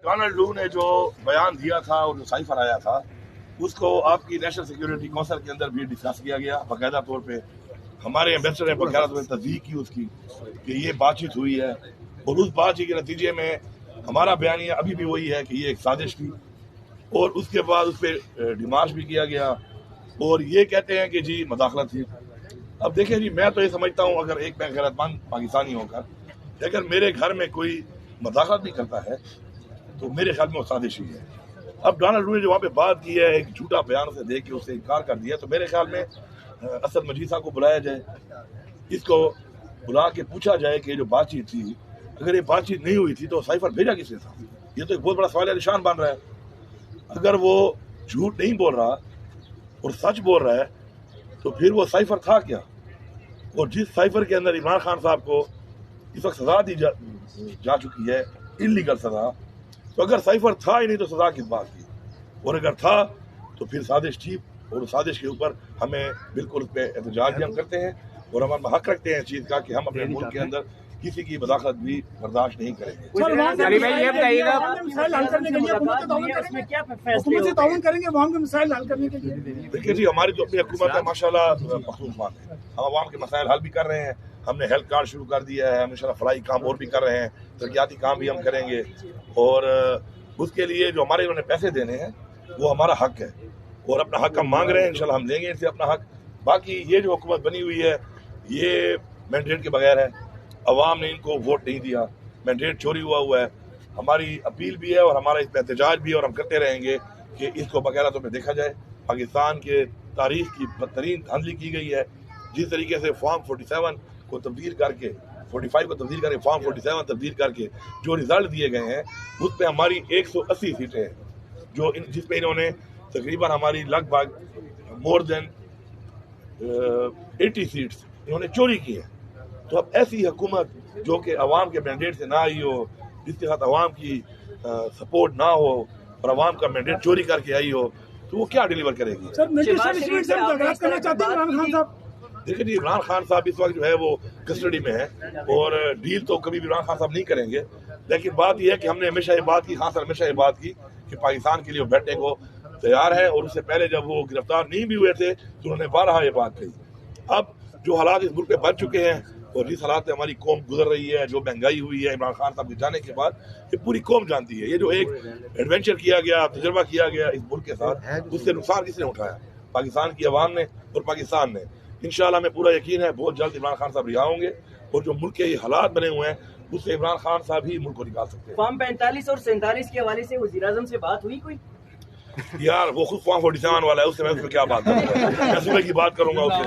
Donald لو نے جو بیان دیا تھا اور جو سائفر آیا تھا اس کو آپ کی نیشنل سیکیورٹی کونسل کے اندر بھی ڈسکس کیا گیا باقاعدہ طور پہ. ہمارے ایمبیسڈر نے باقاعدہ طور پہ تصدیق کی اس کی کہ یہ بات چیت ہوئی ہے اور اس بات چیت کے نتیجے میں ہمارا بیانیہ ابھی بھی وہی ہے کہ یہ ایک سازش تھی اور اس کے بعد اس پہ ڈیمارچ بھی کیا گیا اور یہ کہتے ہیں کہ جی مداخلت تھی. اب دیکھیں جی میں تو یہ سمجھتا ہوں اگر ایک میں غیرت مند پاکستانی ہو کر اگر میرے گھر میں کوئی مداخلت بھی کرتا ہے تو میرے خیال میں وہ سازش ہی ہے. اب ڈونلڈ لو نے جو وہاں پہ بات کی ہے ایک جھوٹا بیان سے دے کے اسے انکار کر دیا تو میرے خیال میں اسد مجید صاحب کو بلایا جائے, اس کو بلا کے پوچھا جائے کہ جو بات چیت تھی اگر یہ بات چیت نہیں ہوئی تھی تو سائفر بھیجا کس نے تھا. یہ تو ایک بہت بڑا سوال نشان بن رہا ہے. اگر وہ جھوٹ نہیں بول رہا اور سچ بول رہا ہے تو پھر وہ سائفر تھا کیا, اور جس سائفر کے اندر عمران خان صاحب کو اس وقت سزا دی جا چکی ہے انلیگل سزا, تو اگر سائفر تھا ہی نہیں تو سزا کس بات کی, اور اگر تھا تو پھر سازش تھی اور اس سازش کے اوپر ہمیں بالکل اس پہ احتجاج بھی ہم کرتے ہیں اور ہم حق رکھتے ہیں اس چیز کا کہ ہم اپنے ملک کے اندر کسی کی مداخلت بھی برداشت نہیں کریں گے. دیکھیے جی ہماری جو اپنی حکومت ہے ماشاءاللہ مخصوص ہے, ہم عوام کے مسائل حل بھی کر رہے ہیں. ہم نے ہیلتھ کارڈ شروع کر دیا ہے, ہم انشاءاللہ فلاحی کام اور بھی کر رہے ہیں, ترقیاتی کام بھی ہم کریں گے اور اس کے لیے جو ہمارے انہوں نے پیسے دینے ہیں وہ ہمارا حق ہے اور اپنا حق ہم مانگ رہے ہیں, انشاءاللہ ہم دیں گے ان سے اپنا حق. باقی یہ جو حکومت بنی ہوئی ہے یہ مینڈیٹ کے بغیر ہے, عوام نے ان کو ووٹ نہیں دیا, مینڈیٹ چوری ہوا ہے. ہماری اپیل بھی ہے اور ہمارا اس پہ احتجاج بھی ہے اور ہم کرتے رہیں گے کہ اس کو باقاعدہ طور پہ دیکھا جائے. پاکستان کے تاریخ کی بدترین دھاندلی کی گئی ہے, جس طریقے سے فارم 47 کو تبدیل کر کے 45 کو تبدیل کر کے فارم 47 تبدیل کر کے جو رزلٹ دیے گئے ہیں اس پہ ہماری 180 سیٹیں ہیں جو جس پہ انہوں نے تقریباً ہماری لگ بھگ مور دین 80 سیٹس انہوں نے چوری کی ہے. تو اب ایسی حکومت جو کہ عوام کے مینڈیٹ سے نہ آئی ہو, جس کے ساتھ عوام کی سپورٹ نہ ہو اور عوام کا مینڈیٹ چوری کر کے آئی ہو تو وہ کیا ڈیلیور کرے گی. دیکھیں جی عمران خان صاحب اس وقت جو ہے وہ کسٹڈی میں ہے اور ڈیل تو کبھی بھی عمران خان صاحب نہیں کریں گے, لیکن بات یہ ہے کہ ہم نے ہمیشہ یہ بات کی, خان صاحب ہمیشہ یہ بات کی کہ پاکستان کے لیے وہ بیٹھنے کو تیار ہے, اور اس سے پہلے جب وہ گرفتار نہیں بھی ہوئے تھے تو انہوں نے بارہا یہ بات کہی. اب جو حالات اس ملک پہ بن چکے ہیں اور جس حالات سے ہماری قوم گزر رہی ہے, جو مہنگائی ہوئی ہے عمران خان صاحب کے جانے کے بعد, یہ پوری قوم جانتی ہے. یہ جو ایک ایڈونچر کیا گیا, تجربہ کیا گیا اس ملک کے ساتھ, اس سے نقصان کس نے اٹھایا؟ پاکستان کی عوام نے اور پاکستان نے. انشاءاللہ ہمیں پورا یقین ہے بہت جلد عمران خان صاحب رہا ہوں گے اور جو ملک کے یہ حالات بنے ہوئے ہیں اس سے عمران خان صاحب ہی ملک کو نکال سکتے ہیں. فارم 45 اور 47 کے حوالے سے وزیر اعظم سے بات ہوئی کوئی؟ یار وہ خود فارم 47 والا ہے, اس سے میں اس پہ کیا بات کروں گا, میں صبح کی بات کروں گا اس سے.